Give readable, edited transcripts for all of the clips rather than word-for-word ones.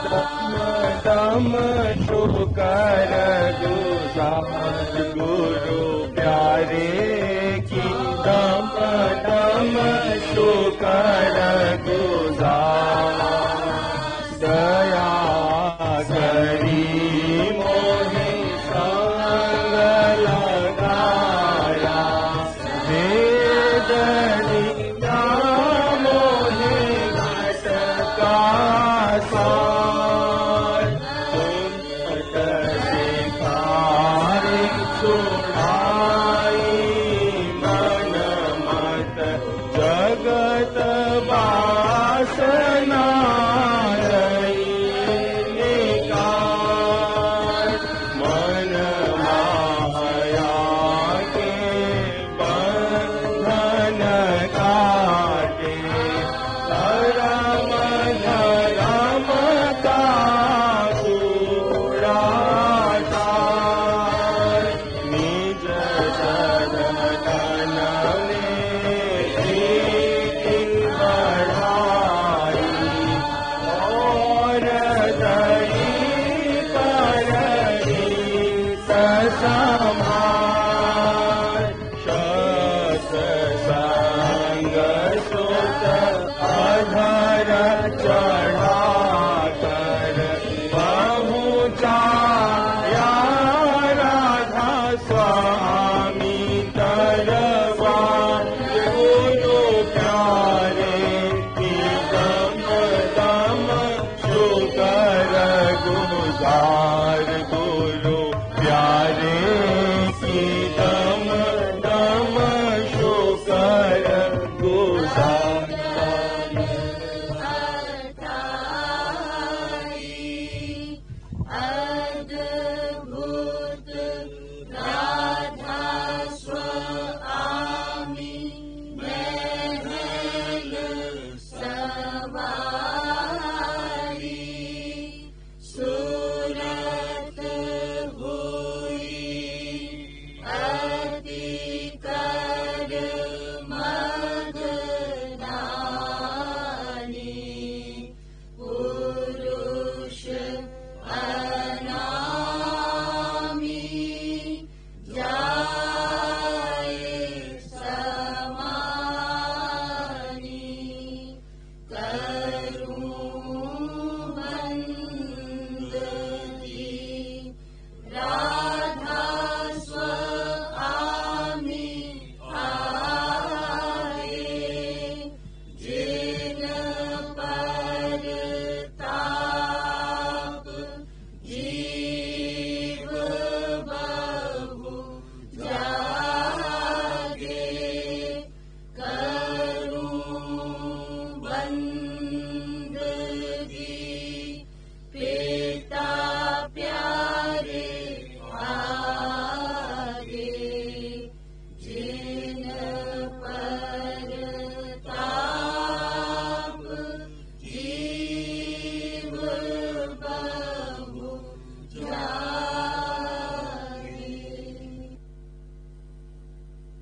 दम शुकर गुजार गुरु प्यारे की दम शुकर गुजार दया करी मोहि संग लगाया वेद दिया मोहि घट का सार सुनत सिखाई सुनाई मन मत जगत वासना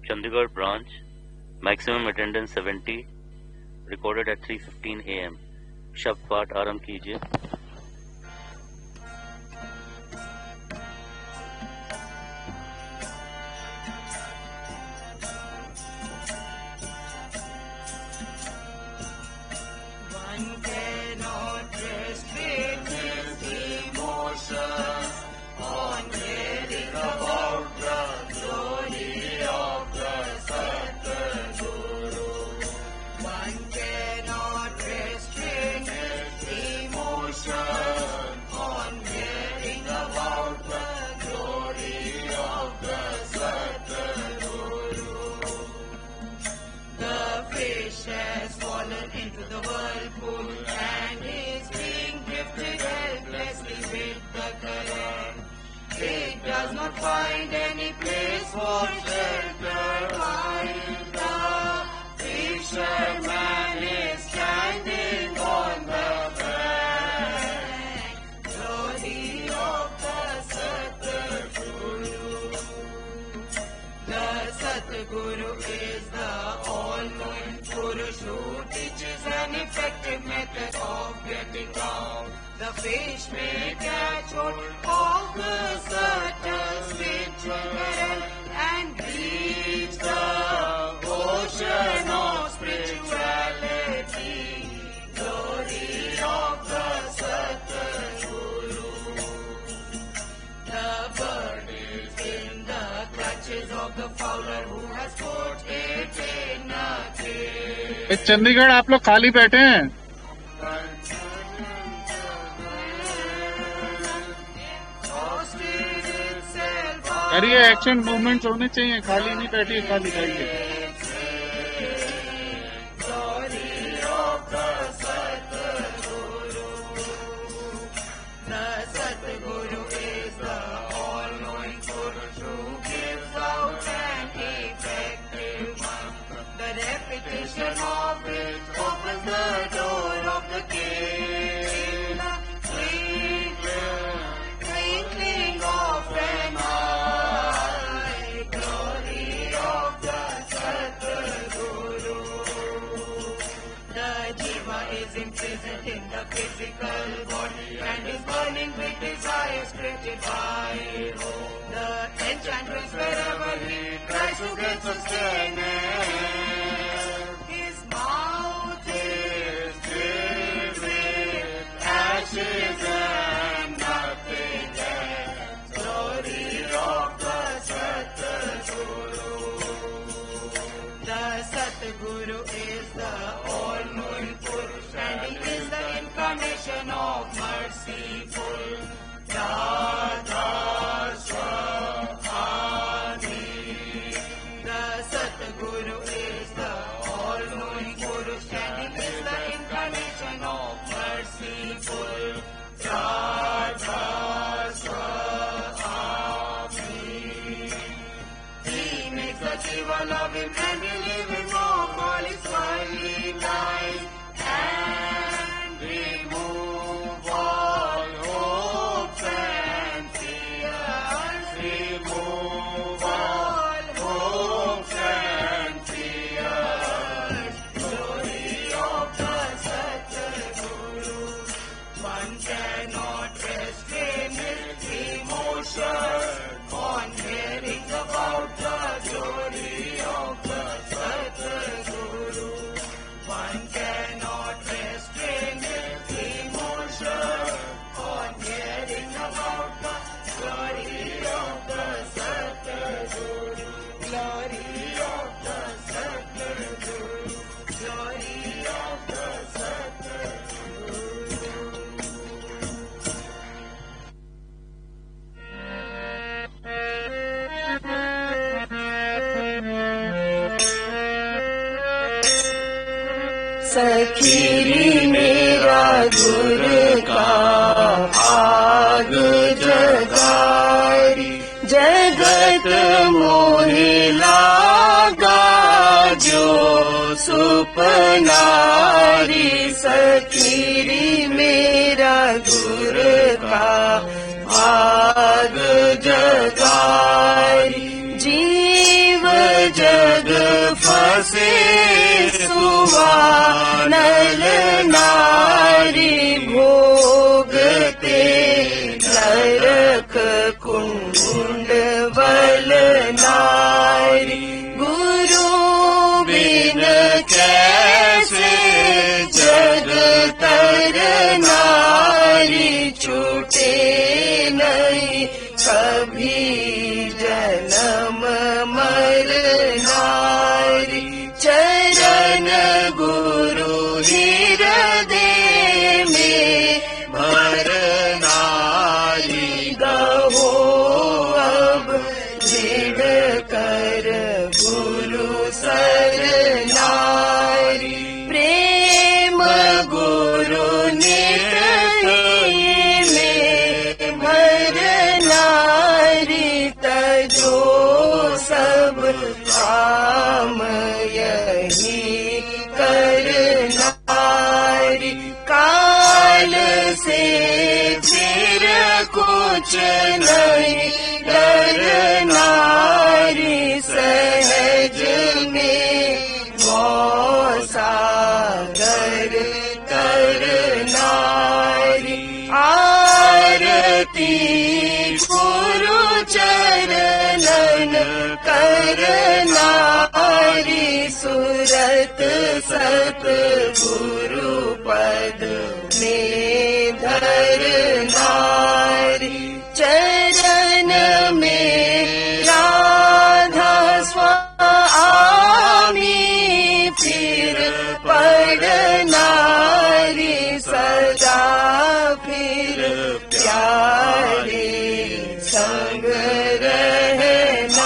Chandigarh branch, maximum attendance 70, recorded at 3:15 AM. शब्द पाठ आरंभ कीजिए। Find any place for shelter while the fisherman is standing on the bank. Glory of the Satguru. The Satguru is the all-knowing Purush who teaches an effective method of getting out the fish may catch hold of the subtle spiritual and reach the ocean of spirituality. Glory of the Satguru. The bird is in the clutches of the fowler who has put it in a cage. इस चंडीगढ़ आप लोग खाली बैठे हैं? करिए, action movements होने चाहिए, खाली नहीं बैठिए, खाली जाइए। Of it opens the door of the king. Twinkling of an eye, glory of the Satguru. The jiva is imprisoned in the physical body and is burning with desires created by the enchantress wherever he tries to get sustenance. Ashes and nothing else. Glory of the Satguru. The Satguru is the all-knowing Purush and he is the incarnation of merciful. Dada Swami. The Satguru is the all-knowing Purush and he is the incarnation of merciful. Dada Swami. He makes the jiva love him and relieve him of all his worldly lies and remove all hopes and fears. Remove all hopes and fears. Glory of the Satguru. One cannot restrain his emotion on hearing about the glory of the Satguru. One cannot restrain his emotion on hearing about the glory of the Satguru. Glory of the Satguru. Glory of the Satguru. सखीरी मेरा गुर का आग जगारी जगत मोहे लागा जो सुपनारी। सखीरी मेरा गुर का आग जगारी जीव जग फसे सुवानल नारी भोगते नरक कुंड बल नारी। गुरु बिन कैसे जग तर नारी छूटे नहीं कभी जन्म मर नारी। चरण गुरु हृदय में भर नारी गहो अब दृढ़ कर गुरु सर नारी। प्रेम गुरु निरति में भर नारी तजो सब काम यही कर नारी। काल से फिर कुछ नहीं डर नारी सहज में भव सागर कर नारी। रति गुरु चरणन करनारी सुरत सत गुरु पद में धरनारी चरण में राधा स्वामी फिर पढ़नारी सदा फिर प्यारे संग रहनारी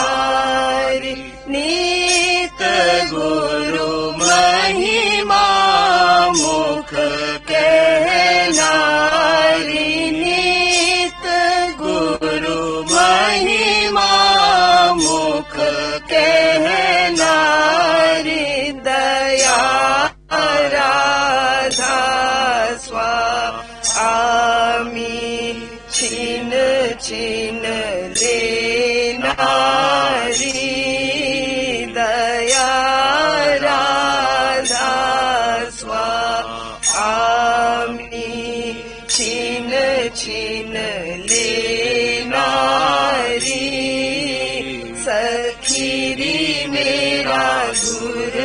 नीत गुरु महिमा मुख कहनारी नीत गुरु महिमा मुख कहनारी दया राधा स्वामी छिन छिन लेनारी दया राधा स्वामी छिन छिन लेनारी सखीरी मेरा गुर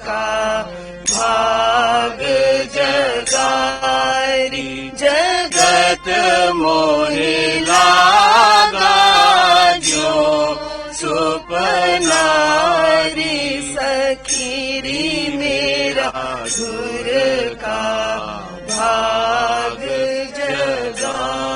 का भाग जगारी जगत मोहे लागा जो सुपनारी सखीरी मेरा गुर का भाग जगारी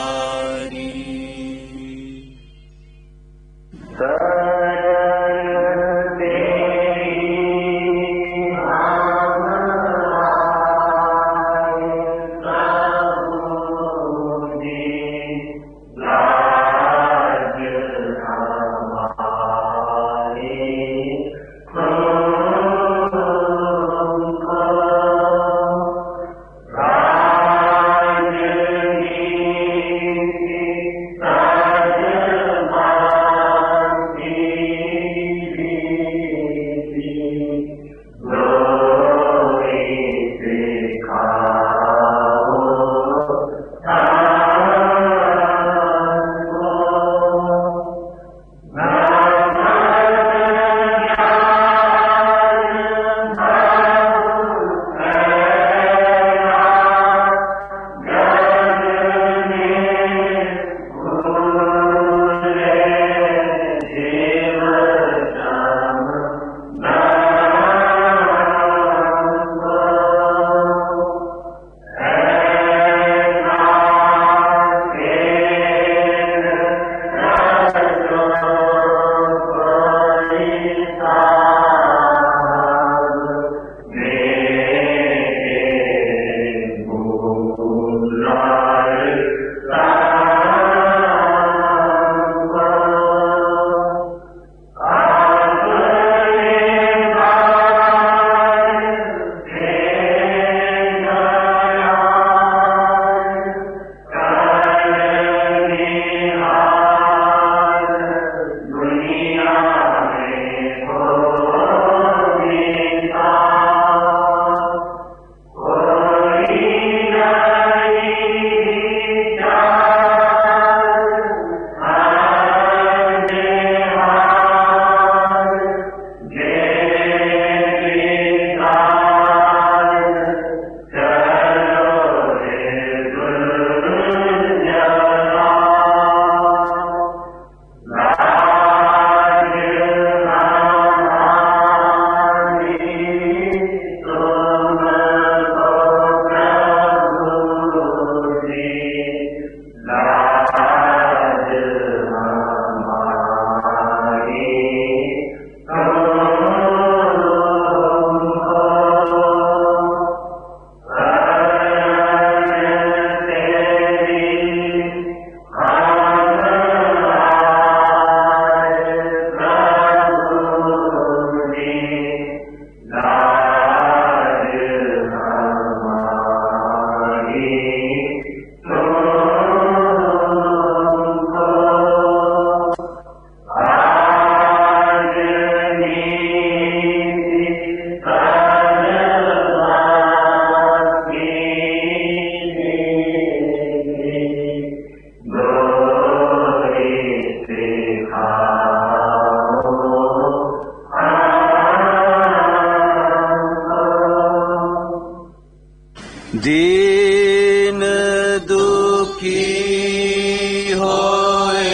की होए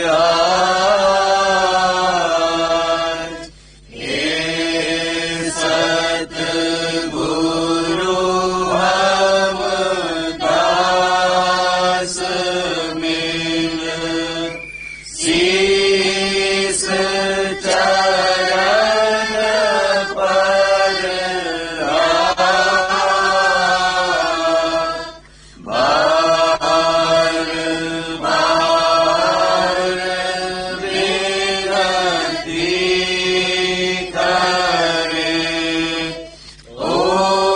आज। हे सतगुरु हम दास मिल शीस चरण पर बार बार विनती करे। उठे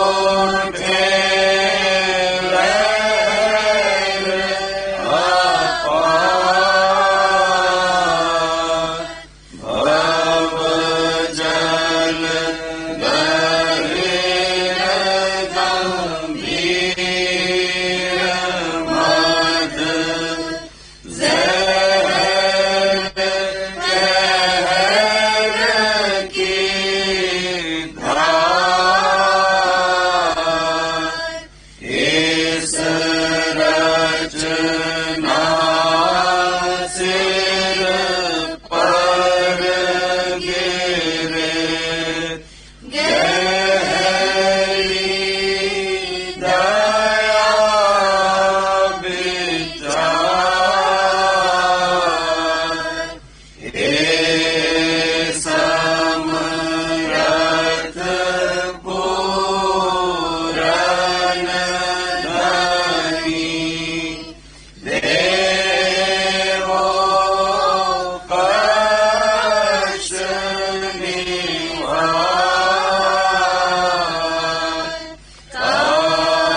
लहर अपार, भव जल गहीर गंभीर मद ज़हर कहर की धार। इस रचना सिर पर गिरे, गहरी दया विचार। हे समरथ पूरन धनी, देवो कश निवार।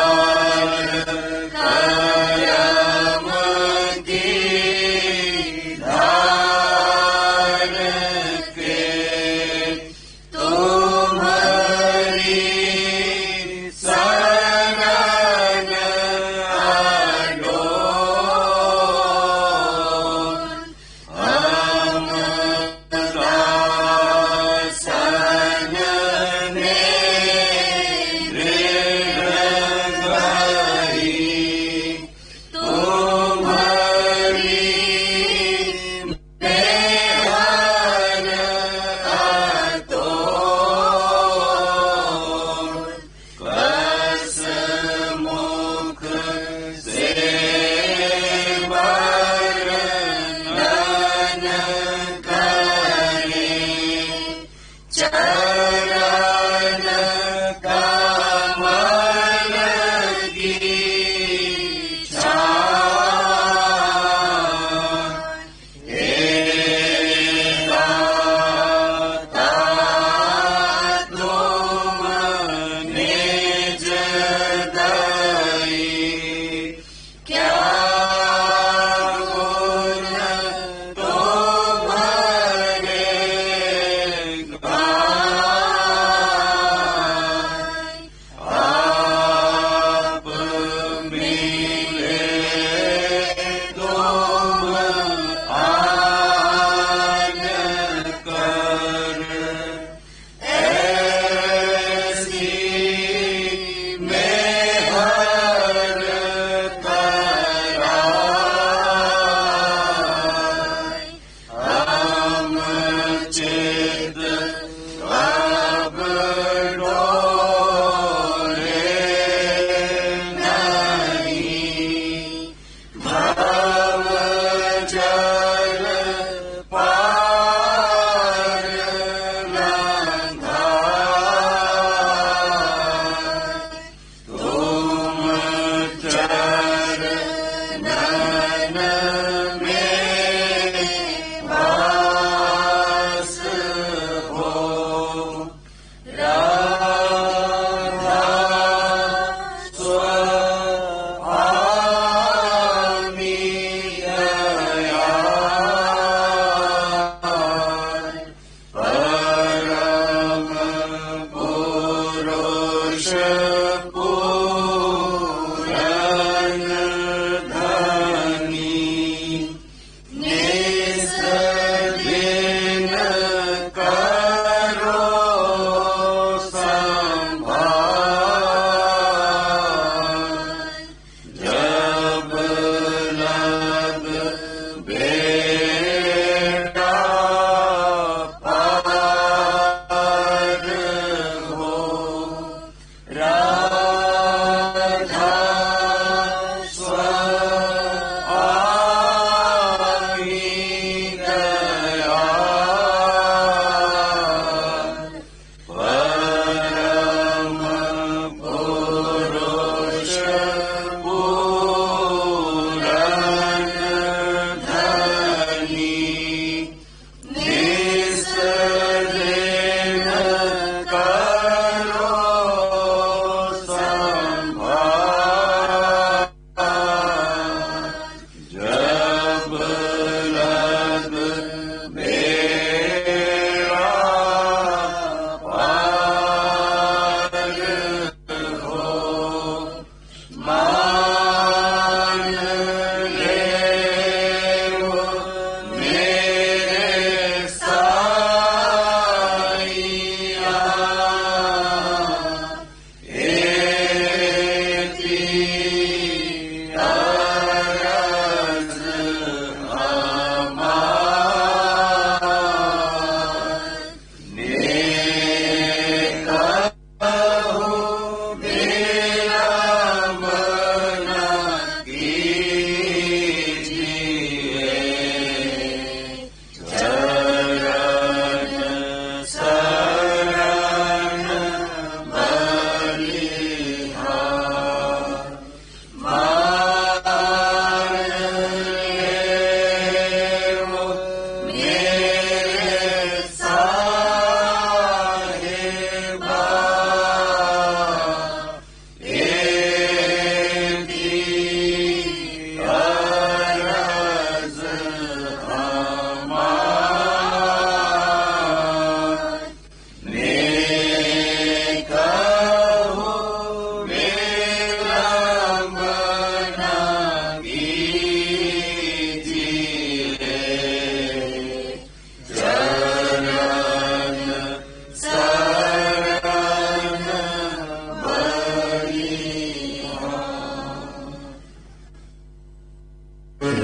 काल कर्म की धार के, तुम्हारी शरण अडोल। हम दासन में दृढ़ गही, तुम्हारी मेहर अतोल। कस मुख से वर्णन करे, चरण कमल की छाया। हे दाता तुम निज दई, क्या गुण तुम्हारे गाय। आप मिले तुम आन कर, ऐसी मेहर कराय। हम चित अब डोले नहीं,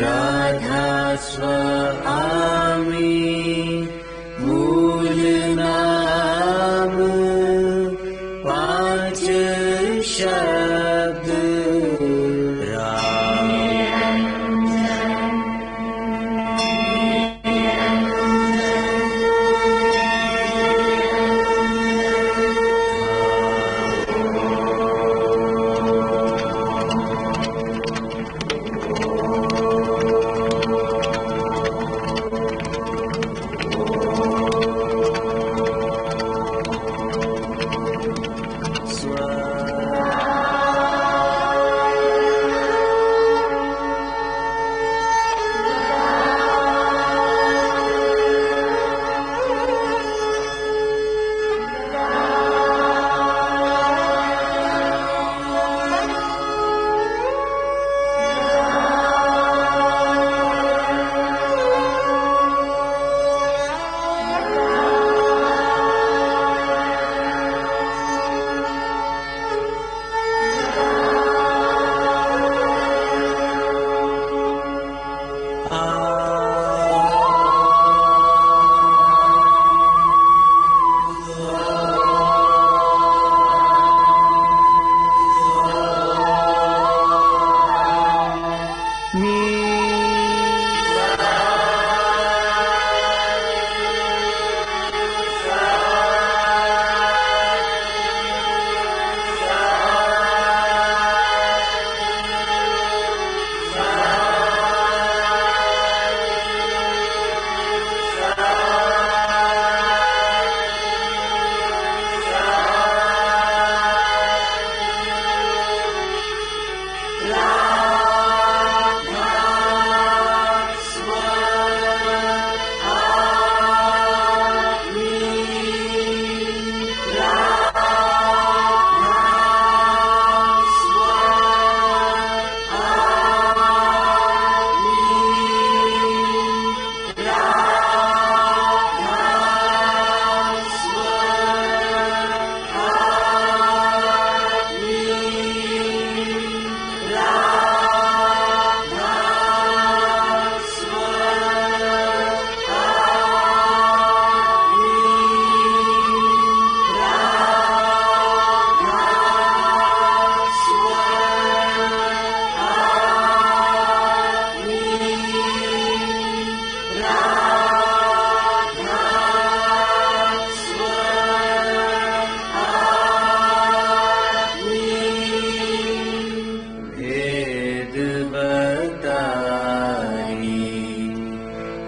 राधा स्वामी मूल नाम 5 शब्द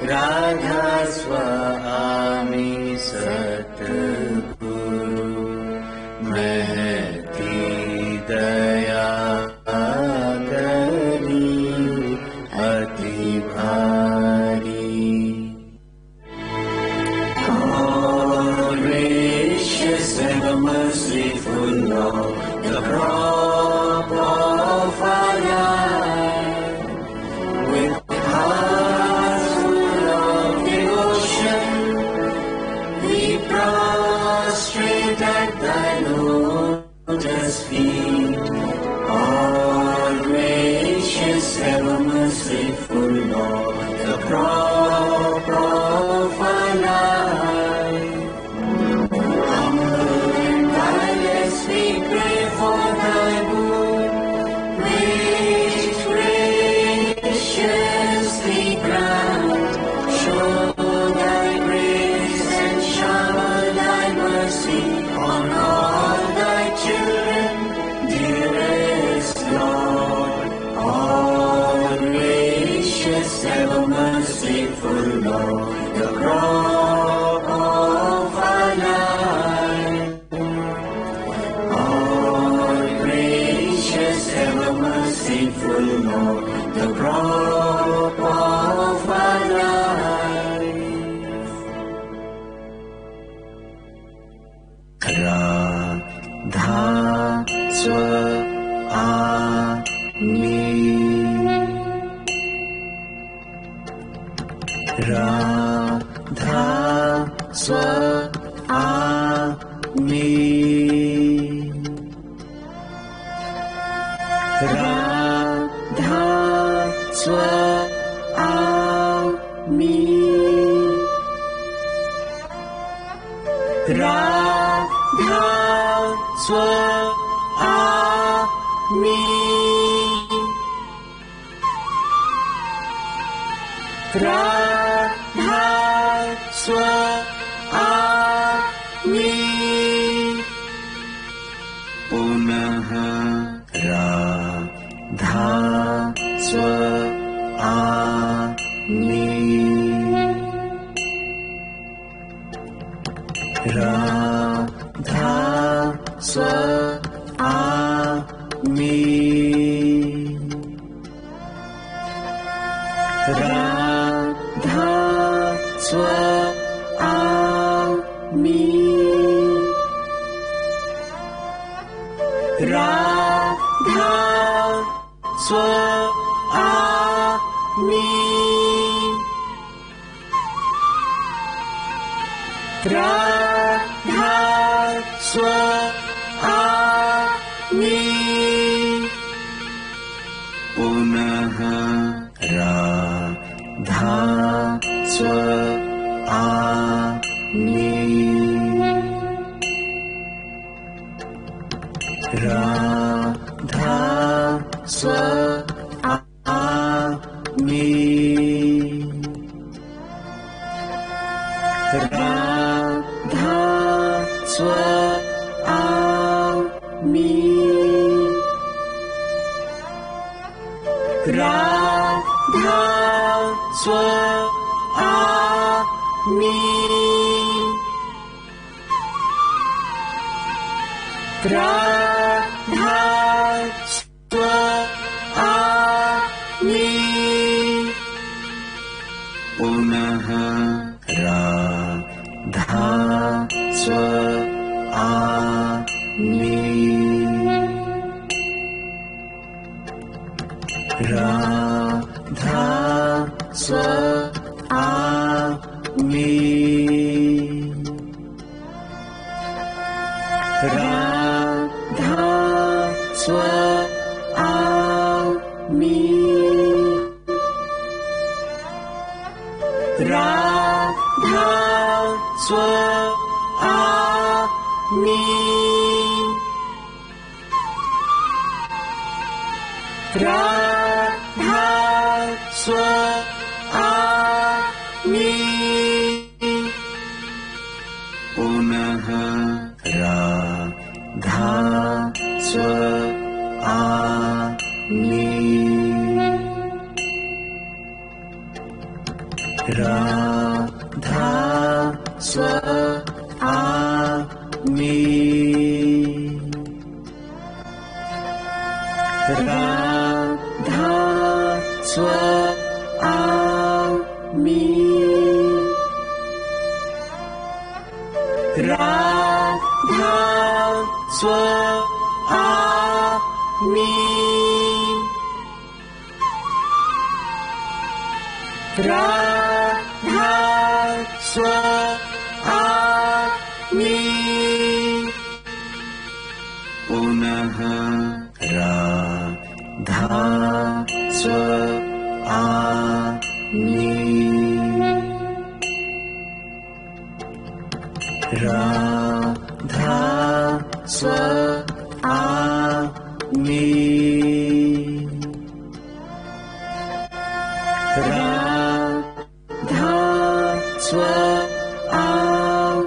राधा स्वामी सतगुरु महती दया करी अति भारी gracious and merciful Lord, the prop of our life, with hearts full of devotion, we prostrate at thy lotus feet. All gracious, ever merciful Lord, the prop of our life. We pray for thy boon, which graciously grant. Show thy grace and shower thy mercy on all thy children, dearest Lord. All gracious, ever merciful Lord, the crop of our life. Ever merciful Lord, the prop of our life. Radha Swami, Radha Swami, Radha Swami. Radha स्वामी राधा स्वामी पुनः राधा स्वामी राधा स्वामी राधा स्वामी राधा स्वामी राधा स्वामी पुनः राधा स्वामी राधा स्वामी राधा स्वामी राधा स्वामी राधा स्वामी पुनः राधा स्वामी राधा स्वामी राधा स्वामी राधा स्वामी राधा स्वामी पुनः राधा स्वामी राधा स्वामी राधा स्वामी राधा स्वामी राधा स्वामी पुनः राधा स्वामी राधा स्वामी राधा स्वामी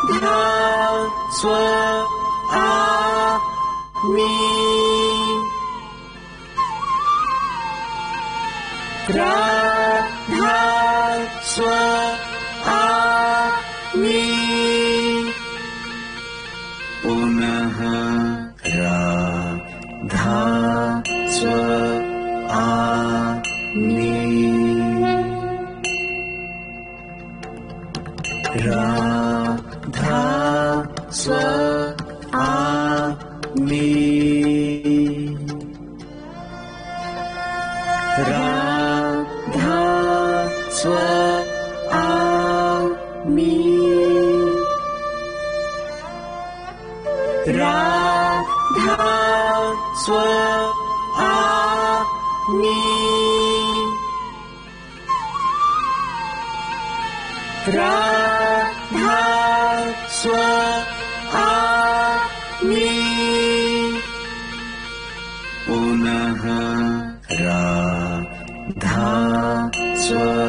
राधा स्वामी राधा स्वामी पुनः राधा स्वामी राधा स्वामी राधा स्वामी राधा स्वामी राधा स्वामी पुनः राधा स्वामी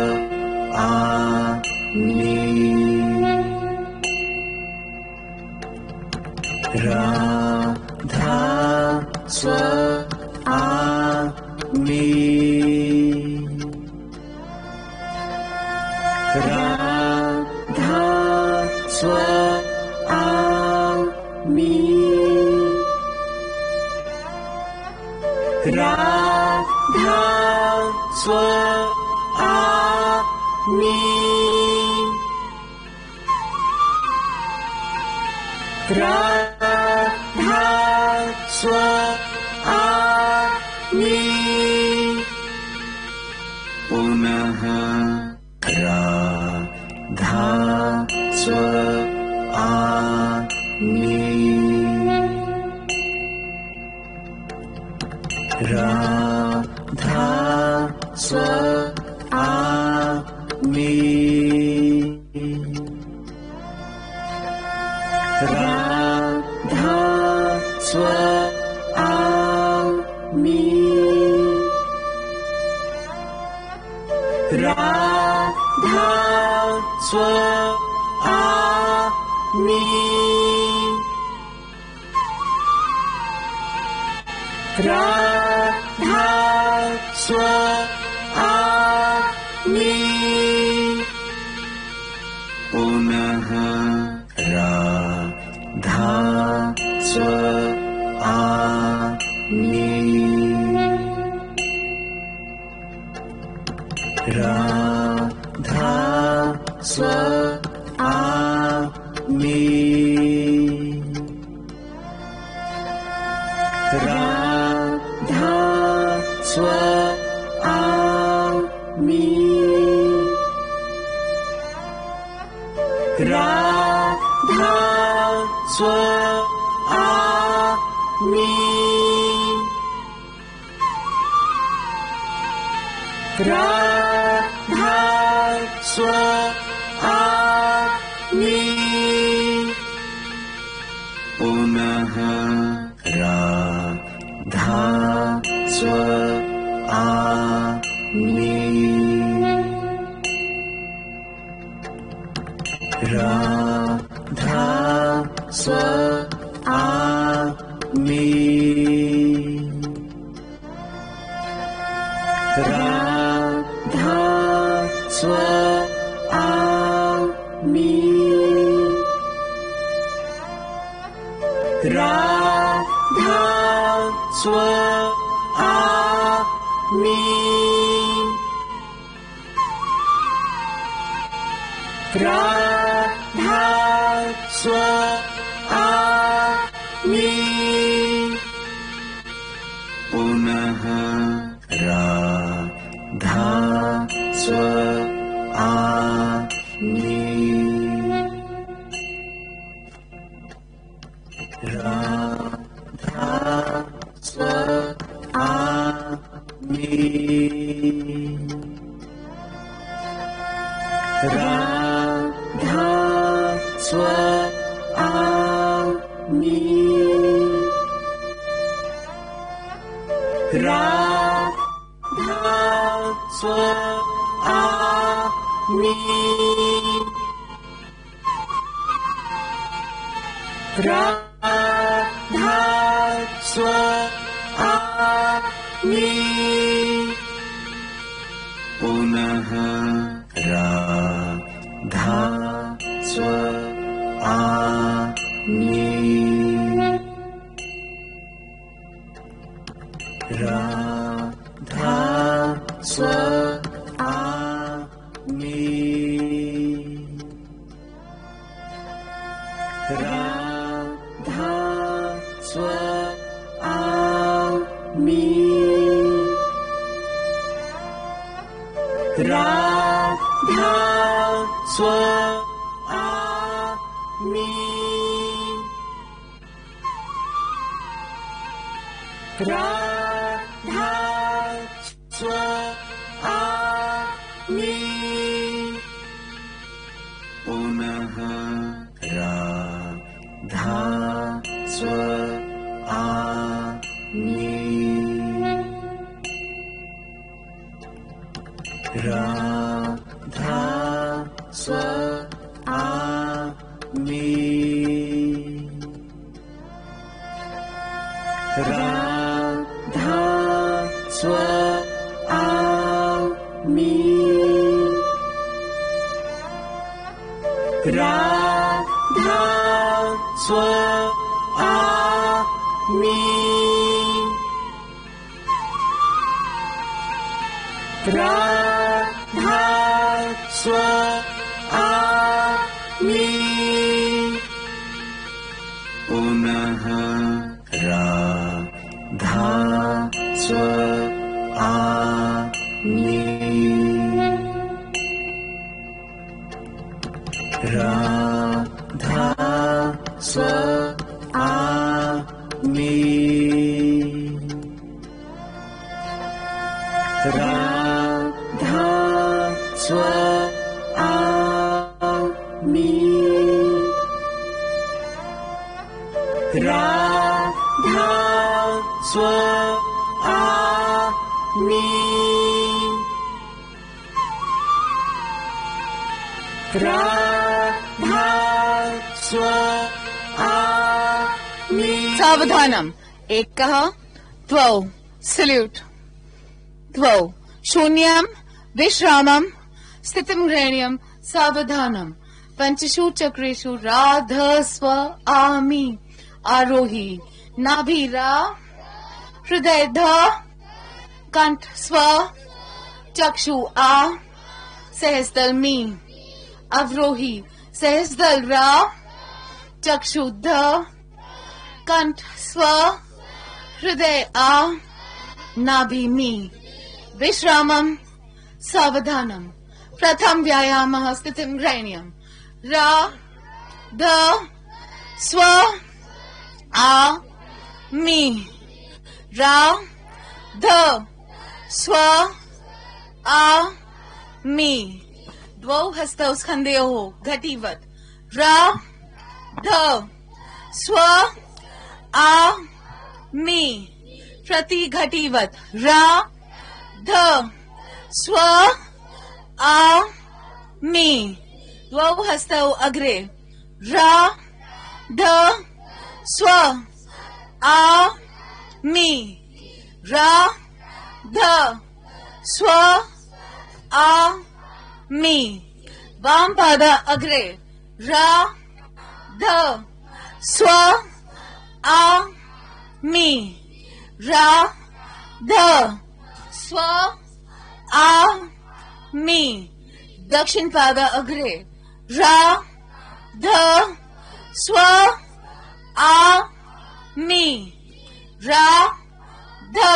राधा स्वामी राधा स्वामी राधा स्वामी राधा स्वामी पुनः राधा स्वामी राधा स्वामी राधा स्वामी राधा स्वामी राधा स्वामी पुनः राधा स्वामी राधा स्वामी राधा स्वामी राधा स्वामी राधा स्वामी पुनः राधा स्वामी राधा स्वामी राधा स्वामी राधा स्वामी राधा स्वामी पुनः राधा स्वामी राधा स्वामी राधा स्वामी राधा स्वामी राधा स्वामी पुनः राधा स्वामी राधा स्वामी राधा स्वामी राधा स्वामी राधा स्वामी राधा स्व आमि राधा स्व आमि राधा स्व आमि राधा स्व आमि पुनः राधा स्व आमि राधा स्व आमि राधा स्व आमि राधा स्व आमि राधा स्व आमि सावधानम एकः द्वौ सल्यूट द्वौ शून्यं विश्रामं स्थितिं ग्रहणीयं सावधानम पंचषु चक्रेषु राधस्व आमि आरोही नाभिरा हृदय ध कंठ स्व चक्षु आ सहस्दल मी अवरोही सहस्दल रा चक्षु ध कंठ स्व हृदय आ नाभि मी विश्रामं सावधानम प्रथम व्यायामः स्थितिं ग्रहणीयं रा ध स्व आ मी रा ध स्व आ मी द्वौ हस्तौ स्कन्धयोः घटीवत् रा ध स्व आ मी प्रति घटीवत् रा ध स्व आ मी द्वौ हस्तौ अग्रे रा ध स्व आ मी रा ध स्व आ मी वाम पाद अग्रे रा ध स्व आ मी रा ध स्व आ मी दक्षिण पाद अग्रे रा ध स्व आ मी रा ध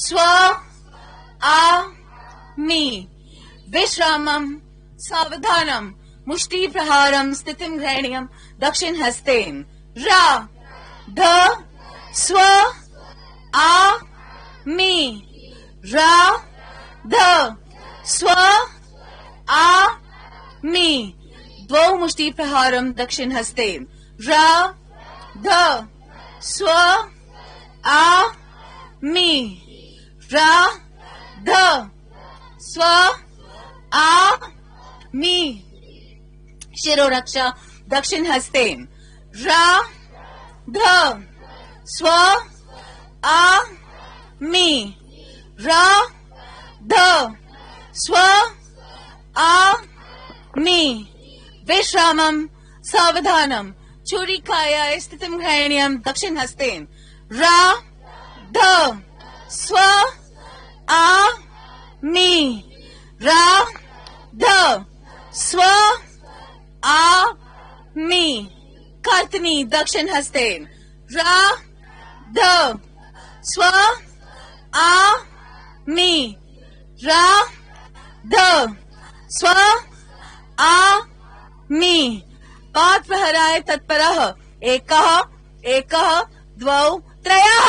स्व आ मी विश्रामं सावधानम मुष्टि प्रहारं स्थितिं ग्रहणीयं दक्षिण हस्तेन रा ध स्व आ मी रा ध स्व आ मी द्वौ मुष्टि प्रहारं दक्षिण हस्तेन रा ध स्व आ मी रा ध स्व आ मी शिरोरक्षा दक्षिण हस्तेन रा ध स्व आ मी रा ध स्व आ मी विश्रामं सावधानम छुरिकायाय स्थितिं ग्रहणीयं दक्षिण हस्तेन रा ध स्व आ मी रा ध स्व आ मी कर्तनी दक्षिण हस्तेन रा ध स्व आ मी रा ध स्व आ मी पाद प्रहराय तत्परः एकः एकः द्वौ त्रयः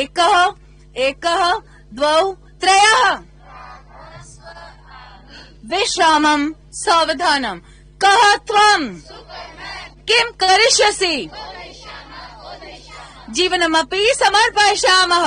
एकः एकः द्वौ त्रयः विश्रामं सावधानम् कः त्वम् किं करिष्यसि जीवनमपि समर्पयिष्यामः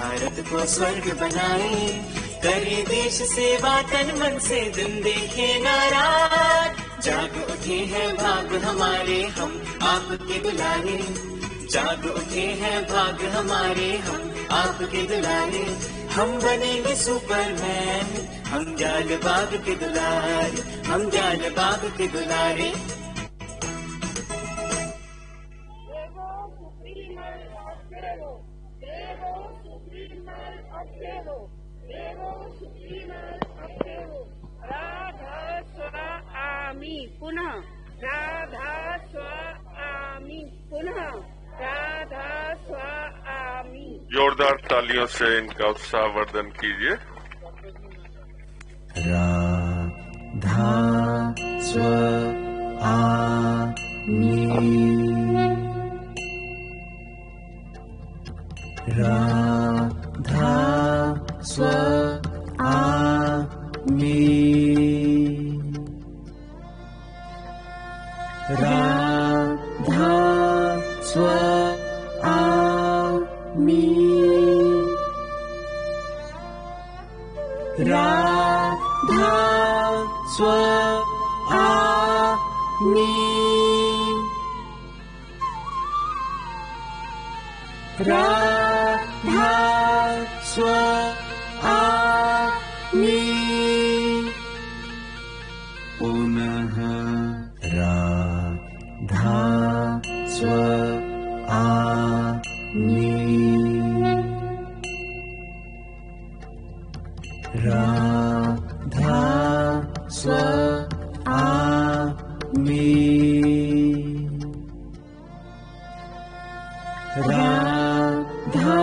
भारत को स्वर्ग बनाए, करे देश सेवा तन मन से, दिन देखे नाराज। जाग उठे हैं भाग हमारे, हम आपके दुलारे, जाग उठे हैं भाग हमारे, हम आपके दुलारे। हम बनेंगे सुपरमैन, हम जाल बाग के दुलारे, हम जाल बाग के दुलारे। राधा स्वामी पुनः, राधा स्वामी पुनः, राधा स्वामी। जोरदार तालियों से इनका उत्साहवर्धन कीजिए। राधा स्वामी, राधा स्वामी, राधा स्वामी, राधा स्वामी, राधा स्वामी, पुनः राधा स्वामी, राधा स्वामी, राधा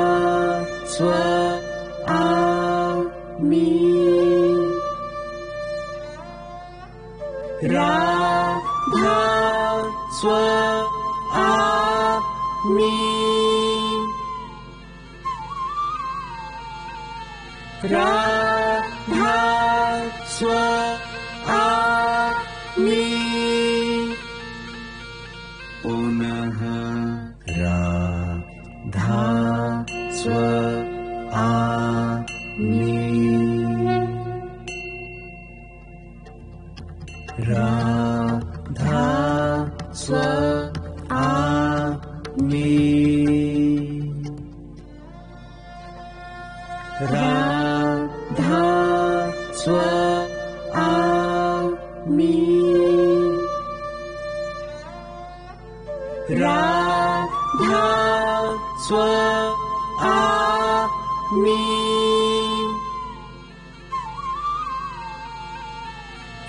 स्वामी, राधा स्वामी, राधा स्वामी, पुनः राधा स्वामी, राधा स्वामी, राधा स्वामी, राधा स्वामी,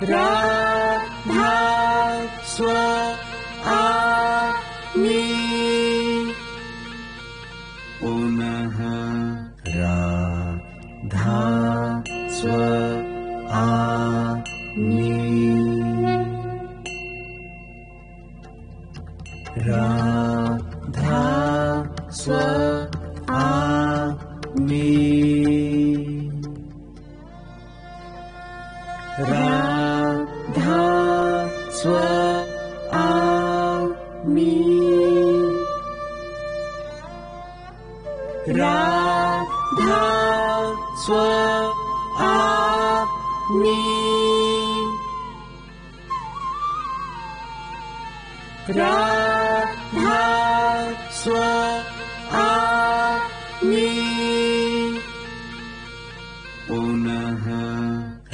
राधा स्वामी, पुनः राधा स्वामी, राधा स्वामी, राधा स्वामी, राधा स्वामी, राधा स्वामी, पुनः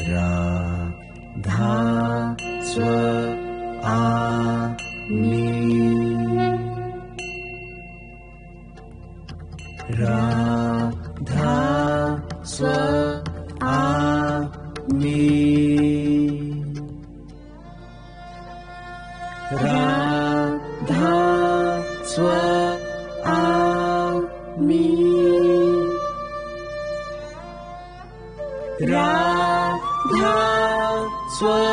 राधा स्वामी, राधा स्वामी, राधा स्वामी, राधा स्वामी,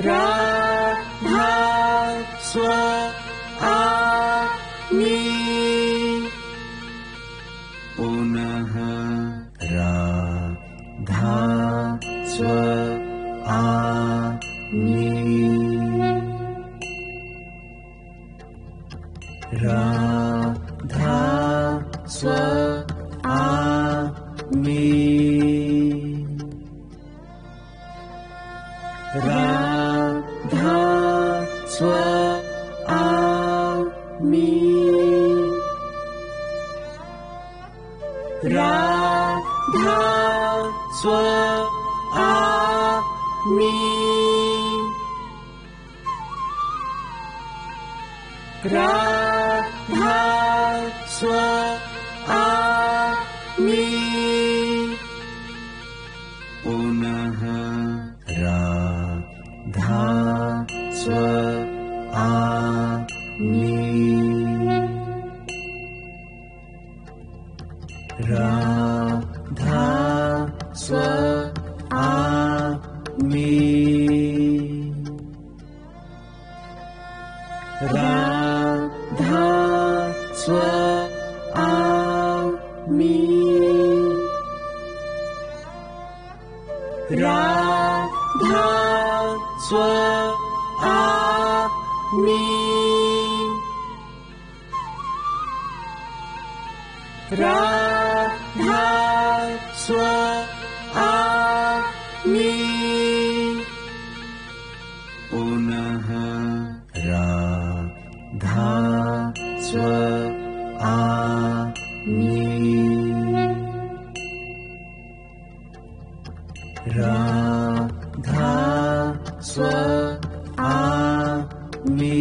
राधा स्वामी, पुनः राधा स्वामी, स्व आमि राधा स्व आमि पुनः राधा स्व आमि राधा स्व आमि राधा स्व आमि राधा स्व आमि राधा स्व आमि पुनः राधा स्व आमि राधा स्व आमि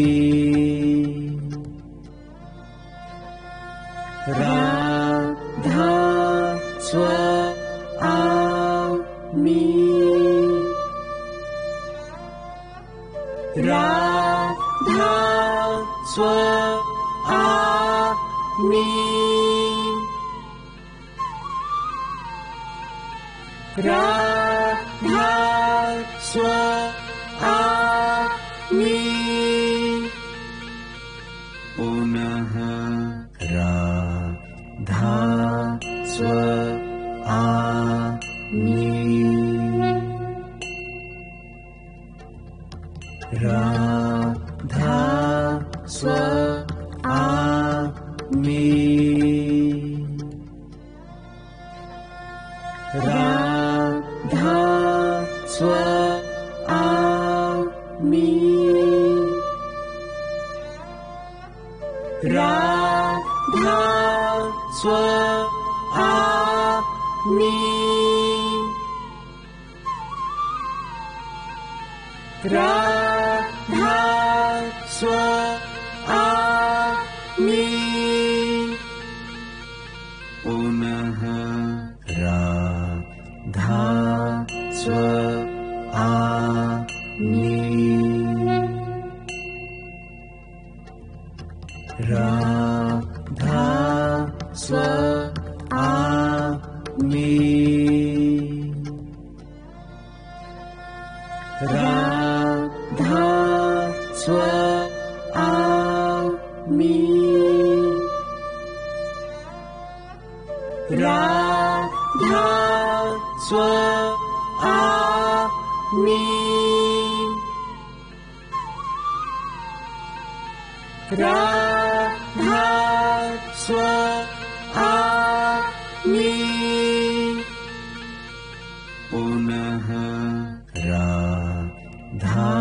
राधा स्व आमि राधा स्व आमि राधा स्व आमि पुनः राधा स्व आमि राधा स्व आमि राधा स्व आमि राधा स्व आमि राधा स्व आमि पुनः राधा स्व आमि राधा स्व आमि राधा स्व आमि राधा स्व आमि राधा स्व आमि पुनः राधा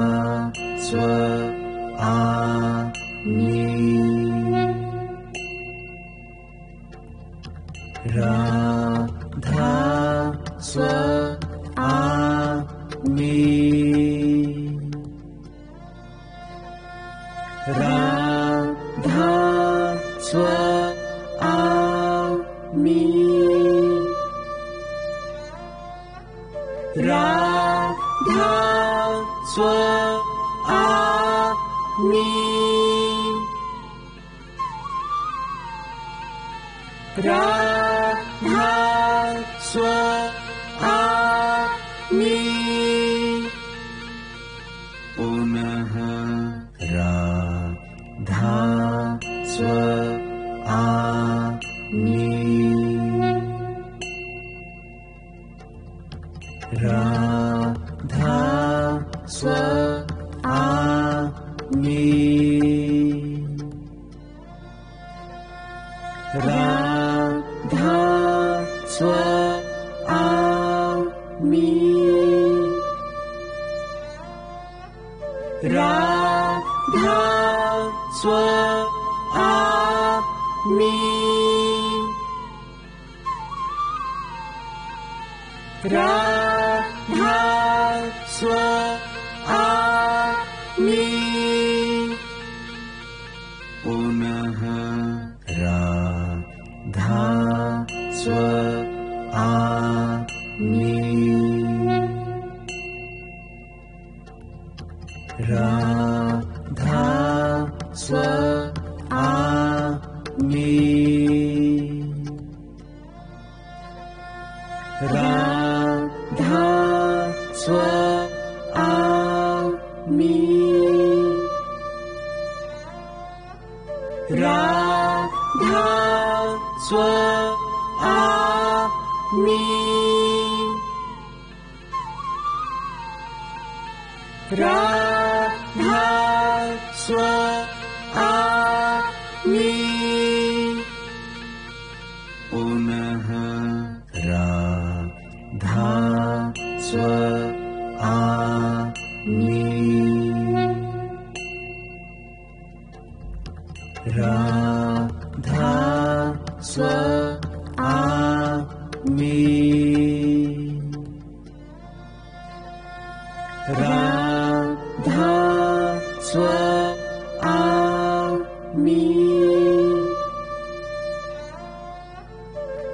स्व आमि राधा स्व आमि राधा स्व आमि राधा स्व आमि राधा स्व आमि पुनः राधा स्व आमि राधा स्व आमि राधा स्व आमि राधा स्व आमि राधा स्वामी पुनः राधा स्वामी राधा स्वामी राधा स्वामी राधा स्वामी राधा स्वामी पुनः राधा स्वामी राधा स्वामी राधा स्वामी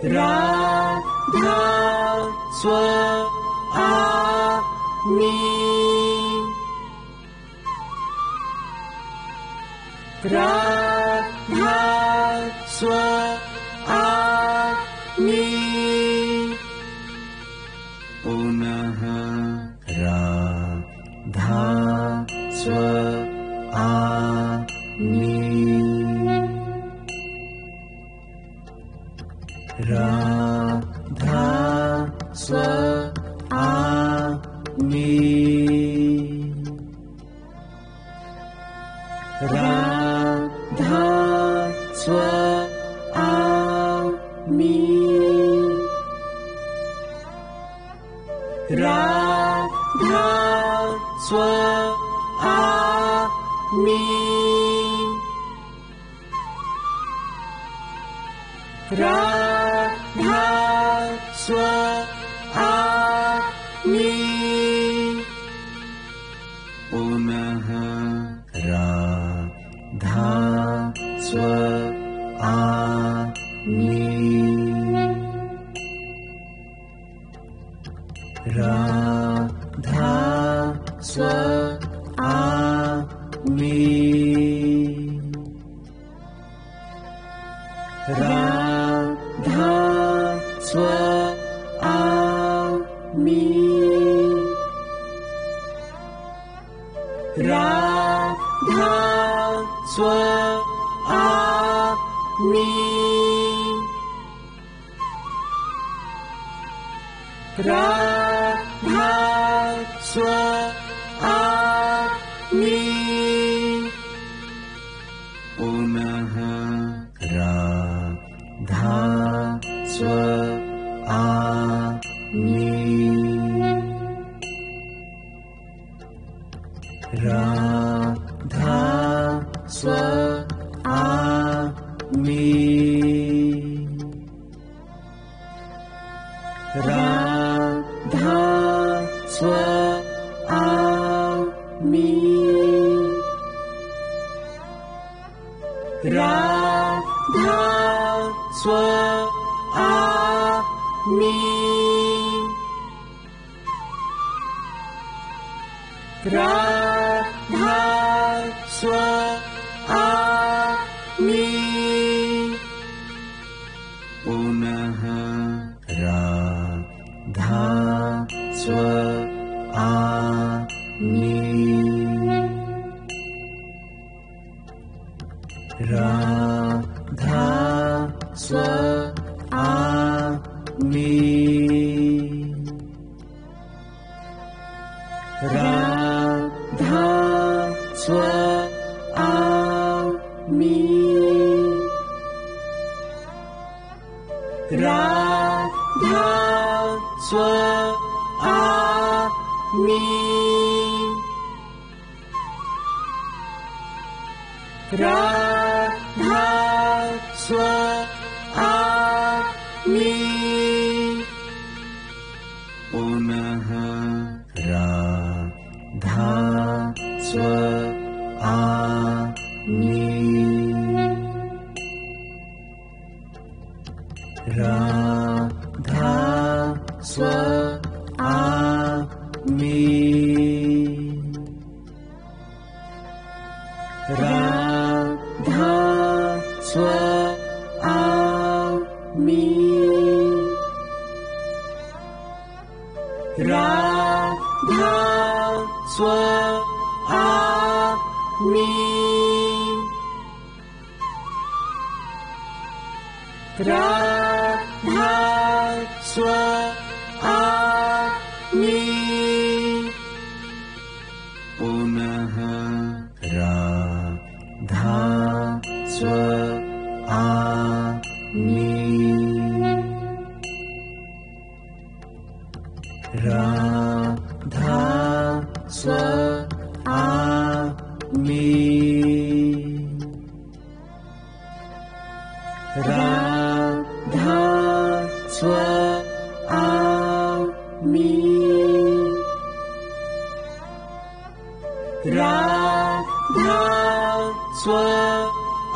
राधा स्वामी राधा स्वामी पुनः राधा स्वामी राधा स्वामी राधा स्वामी राधा स्वामी राधा स्वामी पुनः राधा स्वामी राधा स्वामी राधा स्वामी राधा स्वामी राधा स्वामी पुनः राधा स्वामी राधा स्वामी राधा स्वामी राधा स्वामी राधा स्वामी पुनः राधा स्वामी राधा स्वामी राधा स्वामी राधा स्वामी राधा स्वामी पुनः राधा स्व आमि राधा स्व आमि राधा स्व आमि राधा स्व आमि राधा स्व आमि पुनः राधा स्व आमि राधा स्व आमि राधा स्व आमि राधा स्व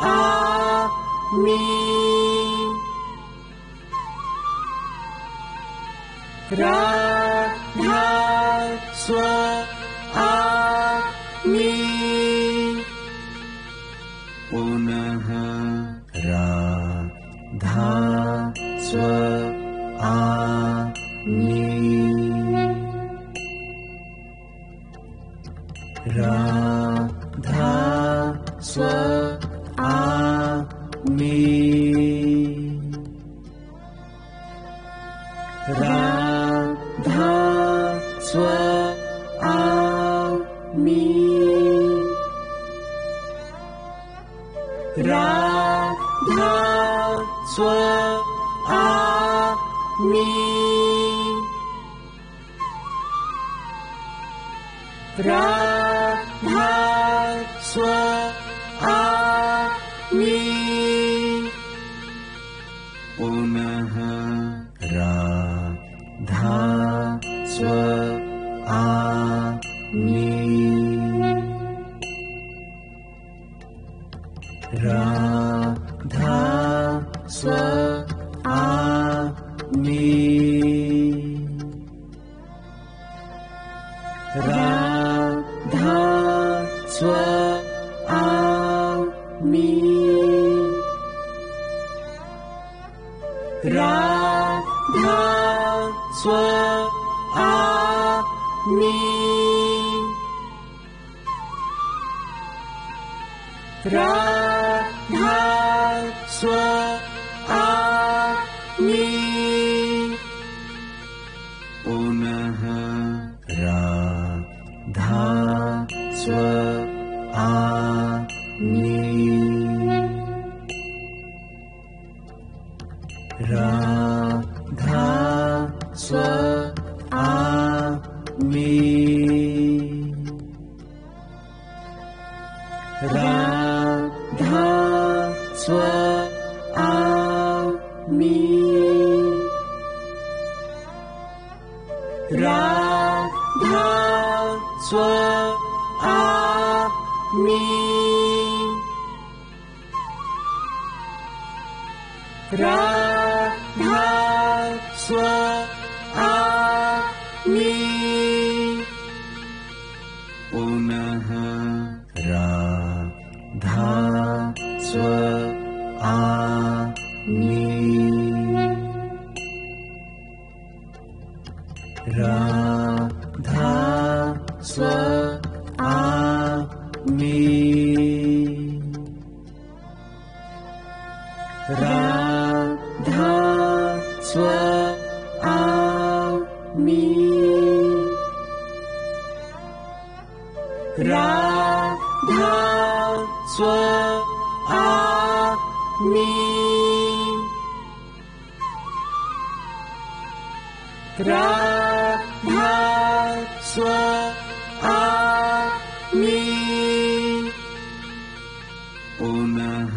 आमि राधा स्व आमि पुनः राधा स्व आमि राधा स्व आमि राधा स्व आमि राधा स्व आमि राधा स्व आमि पुनः राधा स्व आमि राधा स्व आमि राधा स्व आमि राधा स्व आमि राधा स्व आमि पुनः राधा स्व आमि राधा स्व आमि राधा स्व आमि राधा स्व आमि राधा स्व आमि पुनः राधा स्व आमि राधा स्व आमि राधा स्व आमि राधा स्व आमि राधा स्व आमि पुनः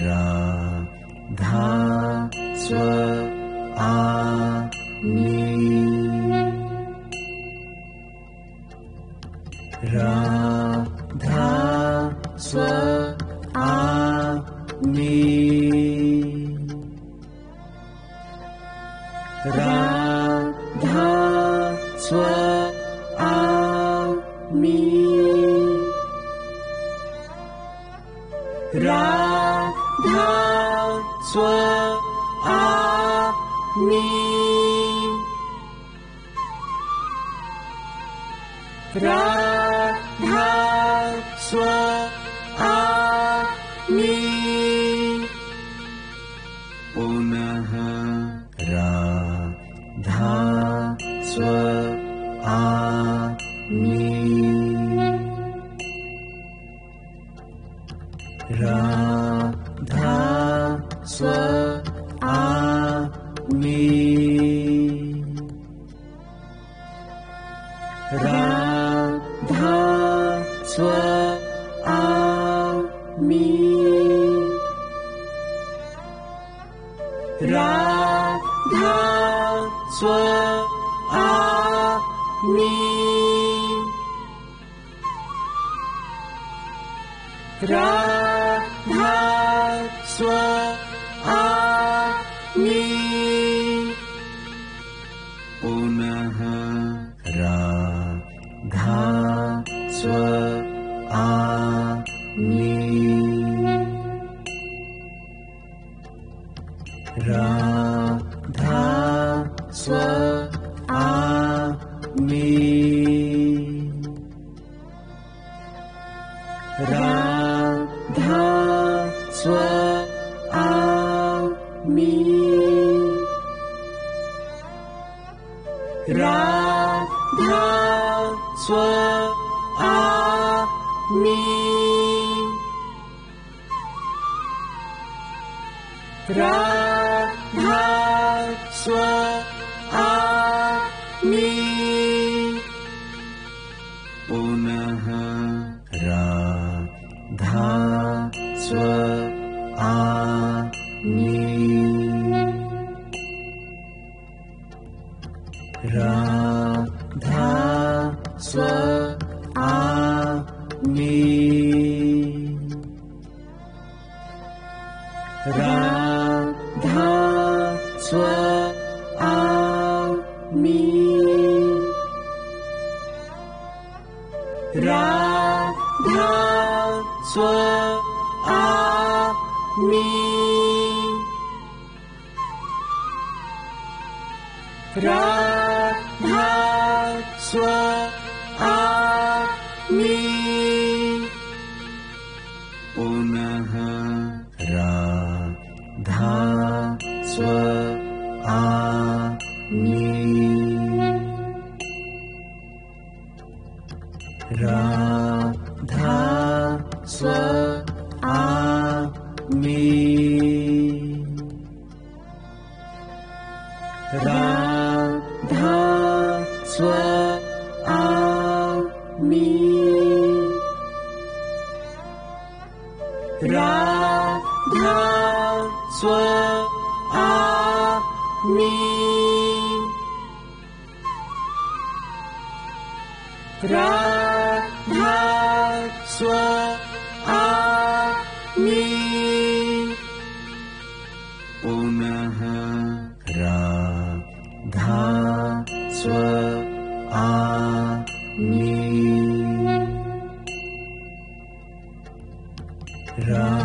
राधा स्व आमि राधा स्वामी राधा स्वामी राधा स्वामी राधा स्वामी पुनः राधा स्वामी राधा स्वामी राधा स्वामी राधा स्वामी राधा स्वामी पुनः राधा स्वामी राधा स्वामी राधा स्वामी राधा स्वामी राधा स्वामी पुनः राधा स्वामी राधा स्वामी राधा स्वामी राधा स्वामी राधा स्वामी पुनः राधा स्वामी राधा स्वामी राधा स्वामी राधा स्वामी राधा स्वामी पुनः राधा स्वामी राधा